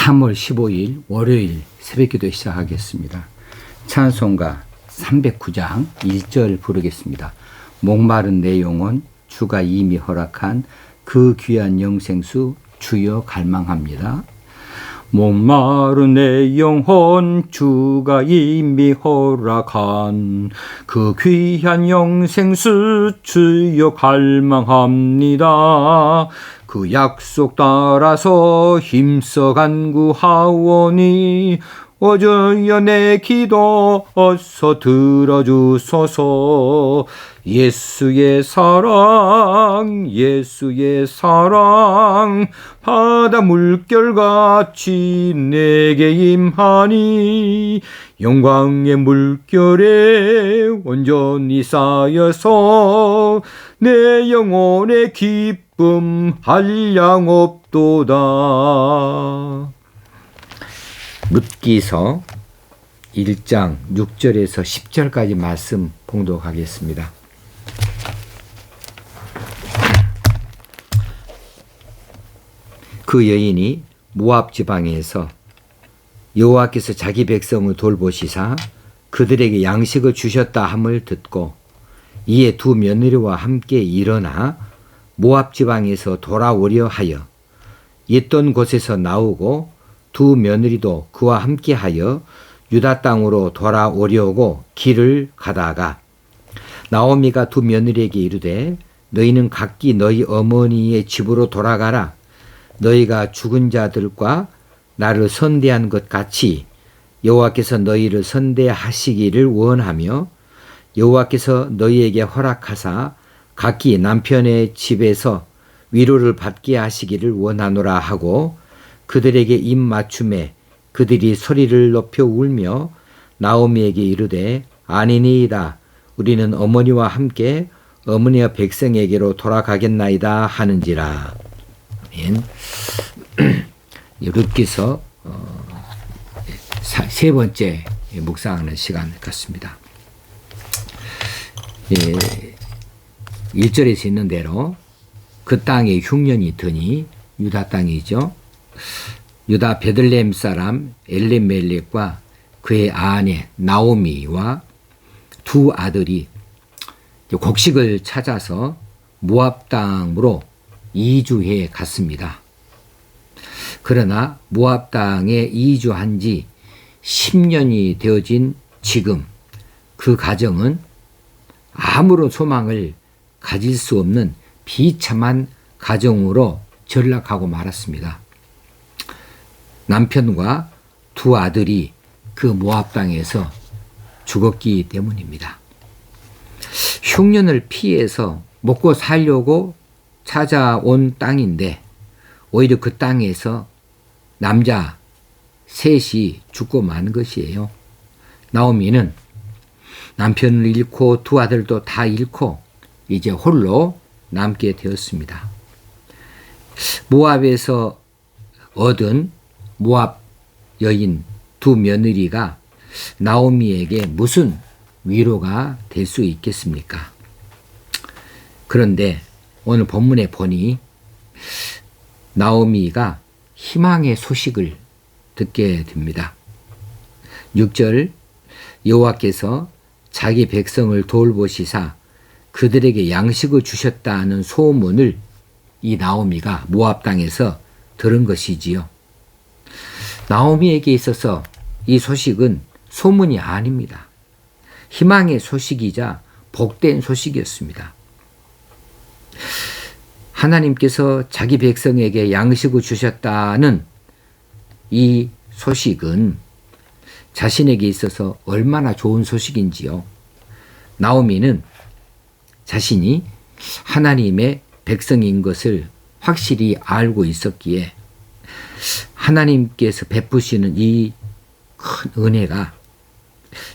3월 15일 월요일 새벽기도 시작하겠습니다. 찬송가 309장 1절 부르겠습니다. 목마른 내 영혼 주가 이미 허락한 그 귀한 영생수 주여 갈망합니다. 목마른 내 영혼 주가 이미 허락한 그 귀한 영생수 주여 갈망합니다. 그 약속 따라서 힘써 간구하오니 어주여 내 기도 어서 들어주소서. 예수의 사랑 예수의 사랑 바다 물결같이 내게 임하니 영광의 물결에 온전히 쌓여서 내 영혼의 기쁨 한량 없도다. 룻기서 1장 6절에서 10절까지 말씀 봉독하겠습니다. 그 여인이 모압 지방에서 여호와께서 자기 백성을 돌보시사 그들에게 양식을 주셨다 함을 듣고 이에 두 며느리와 함께 일어나 모압 지방에서 돌아오려 하여 있던 곳에서 나오고 두 며느리도 그와 함께하여 유다 땅으로 돌아오려고 길을 가다가 나오미가 두 며느리에게 이르되 너희는 각기 너희 어머니의 집으로 돌아가라. 너희가 죽은 자들과 나를 선대한 것 같이 여호와께서 너희를 선대하시기를 원하며 여호와께서 너희에게 허락하사 각기 남편의 집에서 위로를 받게 하시기를 원하노라 하고 그들에게 입 맞춤에 그들이 소리를 높여 울며 나오미에게 이르되 아니니이다. 우리는 어머니와 함께 어머니와 백성에게로 돌아가겠나이다 하는지라. 룻기서 세 번째 묵상하는 시간 같습니다. 1절에서 있는 대로 그 땅에 흉년이 드니 유다 땅이죠. 유다 베들레헴 사람 엘리멜렉과 그의 아내 나오미와 두 아들이 곡식을 찾아서 모압 땅으로 이주해 갔습니다. 그러나 모압 땅에 이주한 지 10년이 되어진 지금 그 가정은 아무런 소망을 가질 수 없는 비참한 가정으로 전락하고 말았습니다. 남편과 두 아들이 그 모압 땅에서 죽었기 때문입니다. 흉년을 피해서 먹고 살려고 찾아온 땅인데 오히려 그 땅에서 남자 셋이 죽고 만 것이에요. 나오미는 남편을 잃고 두 아들도 다 잃고 이제 홀로 남게 되었습니다. 모압에서 얻은 모압 여인 두 며느리가 나오미에게 무슨 위로가 될 수 있겠습니까? 그런데 오늘 본문에 보니 나오미가 희망의 소식을 듣게 됩니다. 6절 여호와께서 자기 백성을 돌보시사 그들에게 양식을 주셨다는 소문을 이 나오미가 모압 땅에서 들은 것이지요. 나오미에게 있어서 이 소식은 소문이 아닙니다. 희망의 소식이자 복된 소식이었습니다. 하나님께서 자기 백성에게 양식을 주셨다는 이 소식은 자신에게 있어서 얼마나 좋은 소식인지요. 나오미는 자신이 하나님의 백성인 것을 확실히 알고 있었기에 하나님께서 베푸시는 이 큰 은혜가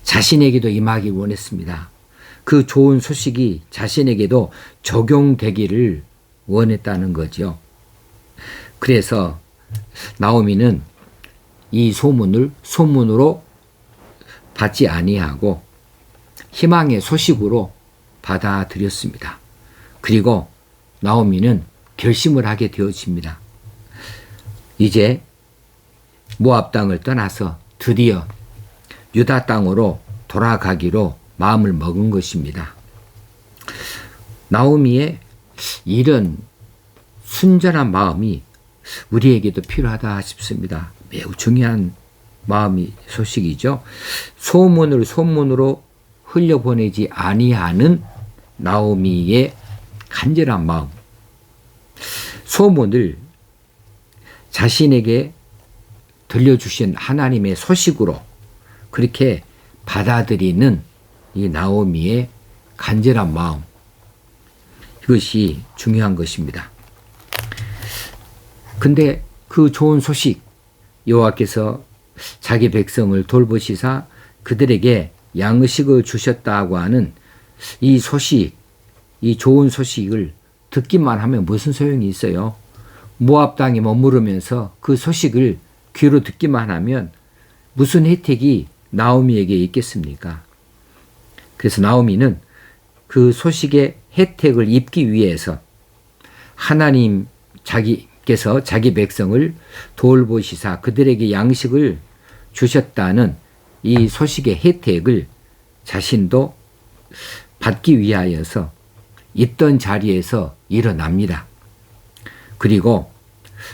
자신에게도 임하기 원했습니다. 그 좋은 소식이 자신에게도 적용되기를 원했다는 거죠. 그래서 나오미는 이 소문을 소문으로 받지 아니하고 희망의 소식으로 받아들였습니다. 그리고 나오미는 결심을 하게 되어집니다. 이제 모압 땅을 떠나서 드디어 유다 땅으로 돌아가기로 마음을 먹은 것입니다. 나오미의 이런 순전한 마음이 우리에게도 필요하다 싶습니다. 매우 중요한 소식이죠. 소문을 소문으로 흘려보내지 아니하는 나오미의 간절한 마음. 소문을 자신에게 들려주신 하나님의 소식으로 그렇게 받아들이는 이 나오미의 간절한 마음. 이것이 중요한 것입니다. 근데 그 좋은 소식, 여호와께서 자기 백성을 돌보시사 그들에게 양식을 주셨다고 하는 이 소식, 이 좋은 소식을 듣기만 하면 무슨 소용이 있어요? 모압 땅에 머무르면서 그 소식을 귀로 듣기만 하면 무슨 혜택이 나오미에게 있겠습니까? 그래서 나오미는 그 소식의 혜택을 입기 위해서 하나님 자기께서 자기 백성을 돌보시사 그들에게 양식을 주셨다는 이 소식의 혜택을 자신도 받기 위하여서 있던 자리에서 일어납니다. 그리고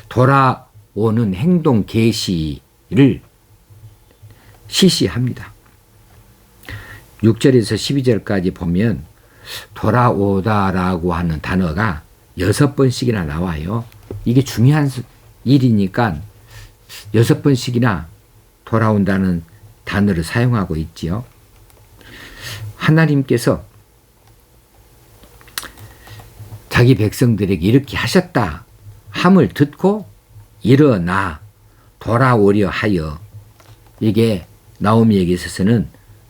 돌아오는 행동 계시를 시시합니다. 6절에서 12절까지 보면 돌아오다라고 하는 단어가 6번씩이나 나와요. 이게 중요한 일이니까 6번씩이나 돌아온다는 단어를 사용하고 있지요. 하나님께서 자기 백성들에게 이렇게 하셨다 함을 듣고 일어나 돌아오려 하여, 이게 나오미에게 있어서는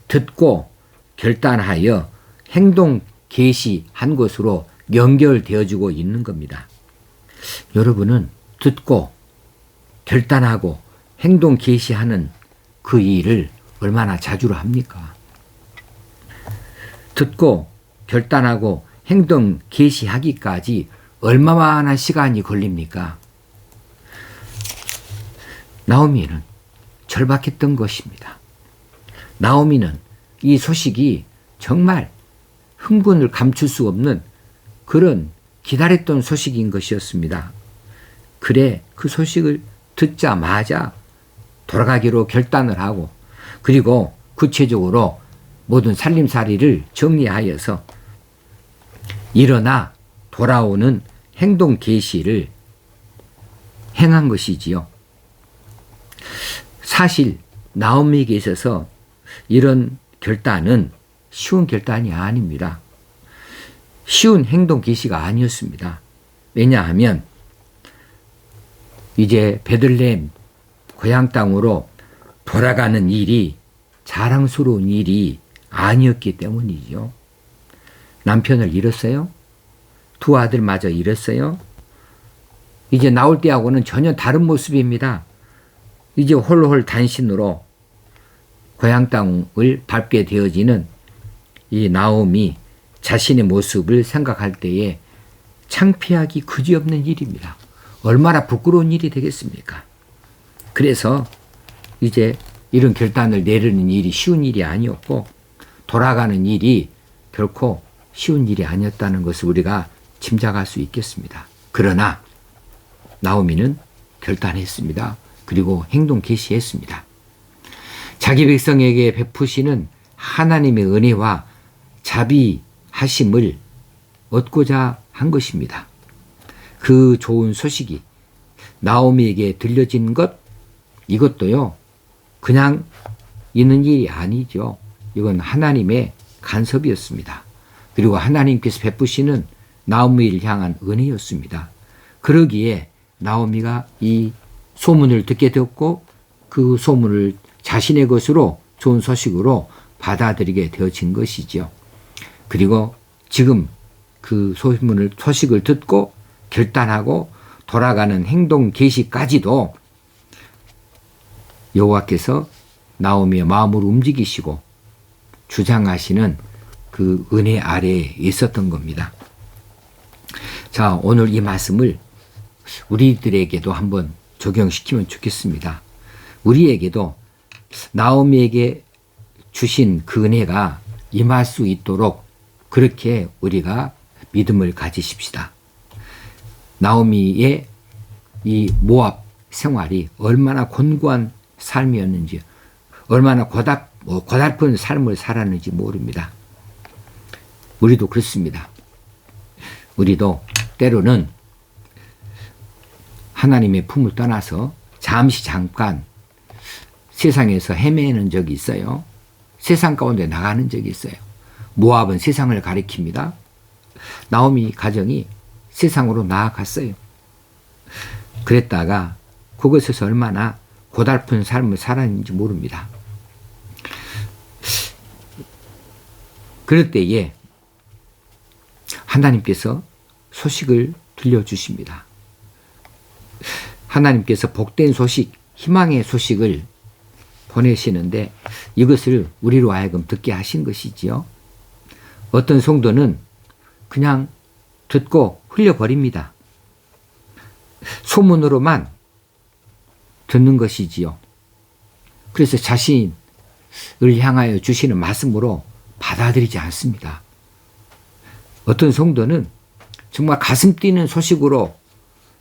듣고 결단하여 행동 계시한 것으로 연결되어지고 있는 겁니다. 여러분은 듣고 결단하고 행동 계시하는 그 일을 얼마나 자주 합니까? 듣고 결단하고 행동 계시하기까지 얼마나 시간이 걸립니까? 나오미는 절박했던 것입니다. 나오미는 이 소식이 정말 흥분을 감출 수 없는 그런 기다렸던 소식인 것이었습니다. 그래, 그 소식을 듣자마자 돌아가기로 결단을 하고, 그리고 구체적으로 모든 살림살이를 정리하여서 일어나 돌아오는 행동 계시를 행한 것이지요. 사실 나오미에게 있어서 이런 결단은 쉬운 결단이 아닙니다. 쉬운 행동 계시가 아니었습니다. 왜냐하면 이제 베들레헴 고향 땅으로 돌아가는 일이 자랑스러운 일이 아니었기 때문이죠. 남편을 잃었어요. 두 아들마저 잃었어요. 이제 나올 때하고는 전혀 다른 모습입니다. 이제 홀홀 단신으로 고향 땅을 밟게 되어지는 이 나오미 자신의 모습을 생각할 때에 창피하기 그지없는 일입니다. 얼마나 부끄러운 일이 되겠습니까? 그래서 이제 이런 결단을 내리는 일이 쉬운 일이 아니었고, 돌아가는 일이 결코 쉬운 일이 아니었다는 것을 우리가 짐작할 수 있겠습니다. 그러나 나오미는 결단했습니다. 그리고 행동 개시했습니다. 자기 백성에게 베푸시는 하나님의 은혜와 자비하심을 얻고자 한 것입니다. 그 좋은 소식이 나오미에게 들려진 것, 이것도요 그냥 있는 일이 아니죠. 이건 하나님의 간섭이었습니다. 그리고 하나님께서 베푸시는 나오미를 향한 은혜였습니다. 그러기에 나오미가 이 소문을 듣게 되었고, 그 소문을 자신의 것으로 좋은 소식으로 받아들이게 되어진 것이죠. 그리고 지금 그 소식을 듣고 결단하고 돌아가는 행동 계시까지도 여호와께서 나오미의 마음을 움직이시고 주장하시는 그 은혜 아래에 있었던 겁니다. 자, 오늘 이 말씀을 우리들에게도 한번 적용시키면 좋겠습니다. 우리에게도 나오미에게 주신 그 은혜가 임할 수 있도록 그렇게 우리가 믿음을 가지십시다. 나오미의 이 모압 생활이 얼마나 곤고한 삶이었는지, 얼마나 고달픈 삶을 살았는지 모릅니다. 우리도 그렇습니다. 우리도 때로는 하나님의 품을 떠나서 잠깐 세상에서 헤매는 적이 있어요. 세상 가운데 나가는 적이 있어요. 모압은 세상을 가리킵니다. 나오미 가정이 세상으로 나아갔어요. 그랬다가 그곳에서 얼마나 고달픈 삶을 살았는지 모릅니다. 그럴 때에 하나님께서 소식을 들려주십니다. 하나님께서 복된 소식, 희망의 소식을 보내시는데 이것을 우리로 하여금 듣게 하신 것이지요. 어떤 성도는 그냥 듣고 흘려버립니다. 소문으로만 듣는 것이지요. 그래서 자신을 향하여 주시는 말씀으로 받아들이지 않습니다. 어떤 성도는 정말 가슴 뛰는 소식으로,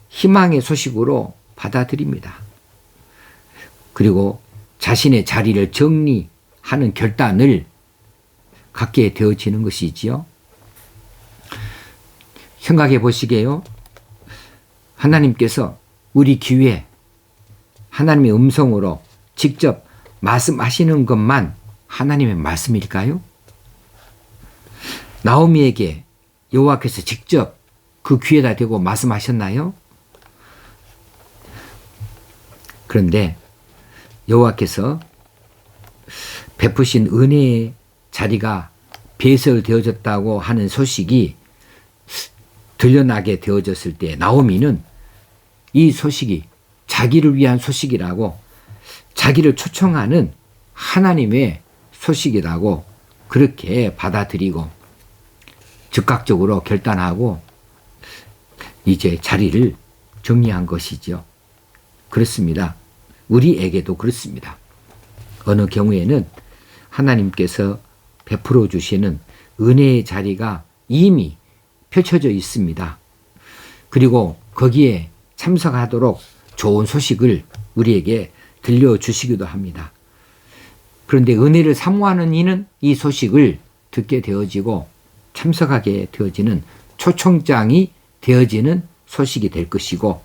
희망의 소식으로 받아들입니다. 그리고 자신의 자리를 정리하는 결단을 갖게 되어지는 것이지요. 생각해 보시게요. 하나님께서 우리 귀에 하나님의 음성으로 직접 말씀하시는 것만 하나님의 말씀일까요? 나오미에게 여호와께서 직접 그 귀에다 대고 말씀하셨나요? 그런데 여호와께서 베푸신 은혜의 자리가 배설되어졌다고 하는 소식이 들려나게 되어졌을 때 나오미는 이 소식이 자기를 위한 소식이라고, 자기를 초청하는 하나님의 소식이라고 그렇게 받아들이고 즉각적으로 결단하고 이제 자리를 정리한 것이죠. 그렇습니다. 우리에게도 그렇습니다. 어느 경우에는 하나님께서 베풀어 주시는 은혜의 자리가 이미 펼쳐져 있습니다. 그리고 거기에 참석하도록 좋은 소식을 우리에게 들려주시기도 합니다. 그런데 은혜를 사모하는 이는 이 소식을 듣게 되어지고 참석하게 되어지는 초청장이 되어지는 소식이 될 것이고,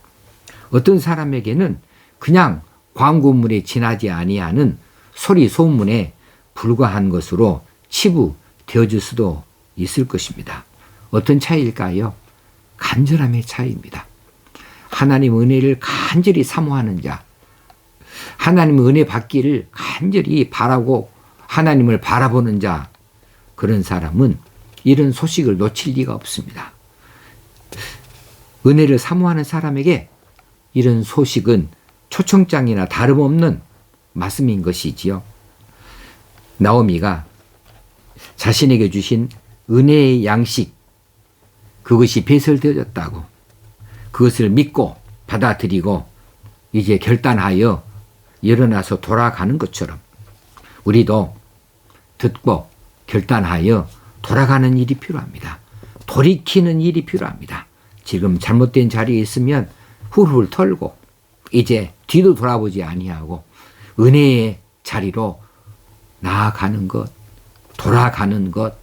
어떤 사람에게는 그냥 광고물에 지나지 아니하는 소리 소문에 불과한 것으로 치부되어질 수도 있을 것입니다. 어떤 차이일까요? 간절함의 차이입니다. 하나님 은혜를 간절히 사모하는 자, 하나님 은혜 받기를 간절히 바라고 하나님을 바라보는 자, 그런 사람은 이런 소식을 놓칠 리가 없습니다. 은혜를 사모하는 사람에게 이런 소식은 초청장이나 다름없는 말씀인 것이지요. 나오미가 자신에게 주신 은혜의 양식, 그것이 배설되어졌다고, 그것을 믿고 받아들이고 이제 결단하여 일어나서 돌아가는 것처럼 우리도 듣고 결단하여 돌아가는 일이 필요합니다. 돌이키는 일이 필요합니다. 지금 잘못된 자리에 있으면 훌훌 털고 이제 뒤도 돌아보지 아니하고 은혜의 자리로 나아가는 것, 돌아가는 것,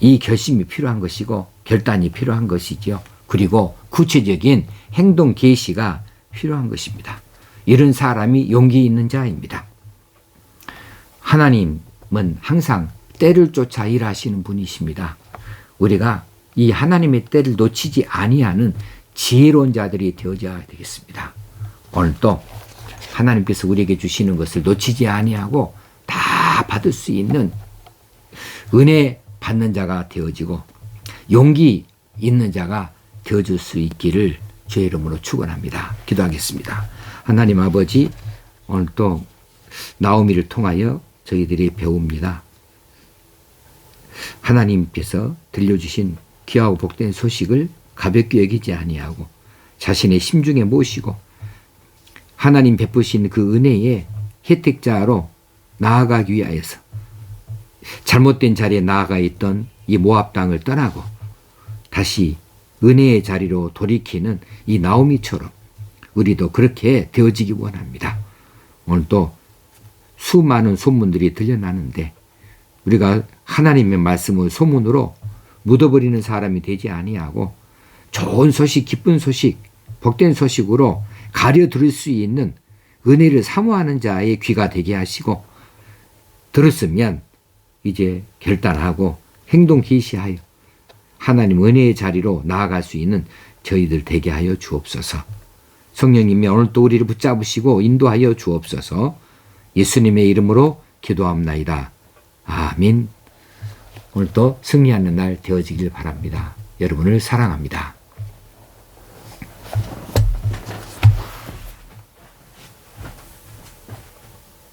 이 결심이 필요한 것이고 결단이 필요한 것이죠. 그리고 구체적인 행동 계시가 필요한 것입니다. 이런 사람이 용기 있는 자입니다. 하나님은 항상 때를 쫓아 일하시는 분이십니다. 우리가 이 하나님의 때를 놓치지 아니하는 지혜로운 자들이 되어져야 되겠습니다. 오늘 또 하나님께서 우리에게 주시는 것을 놓치지 아니하고 다 받을 수 있는 은혜 받는 자가 되어지고 용기 있는 자가 되어줄 수 있기를 주의 이름으로 축원합니다. 기도하겠습니다. 하나님 아버지, 오늘 또 나오미를 통하여 저희들이 배웁니다. 하나님께서 들려주신 귀하고 복된 소식을 가볍게 여기지 아니하고 자신의 심중에 모시고 하나님 베푸신 그 은혜의 혜택자로 나아가기 위하여서 잘못된 자리에 나아가 있던 이 모압 땅을 떠나고 다시 은혜의 자리로 돌이키는 이 나오미처럼 우리도 그렇게 되어지기 원합니다. 오늘 또 수많은 소문들이 들려나는데 우리가 하나님의 말씀을 소문으로 묻어버리는 사람이 되지 아니하고 좋은 소식, 기쁜 소식, 복된 소식으로 가려 들을 수 있는 은혜를 사모하는 자의 귀가 되게 하시고 들었으면 이제 결단하고 행동 개시하여 하나님 은혜의 자리로 나아갈 수 있는 저희들 되게 하여 주옵소서. 성령님이 오늘 또 우리를 붙잡으시고 인도하여 주옵소서. 예수님의 이름으로 기도합나이다. 아멘. 오늘도 승리하는 날 되어지길 바랍니다. 여러분을 사랑합니다.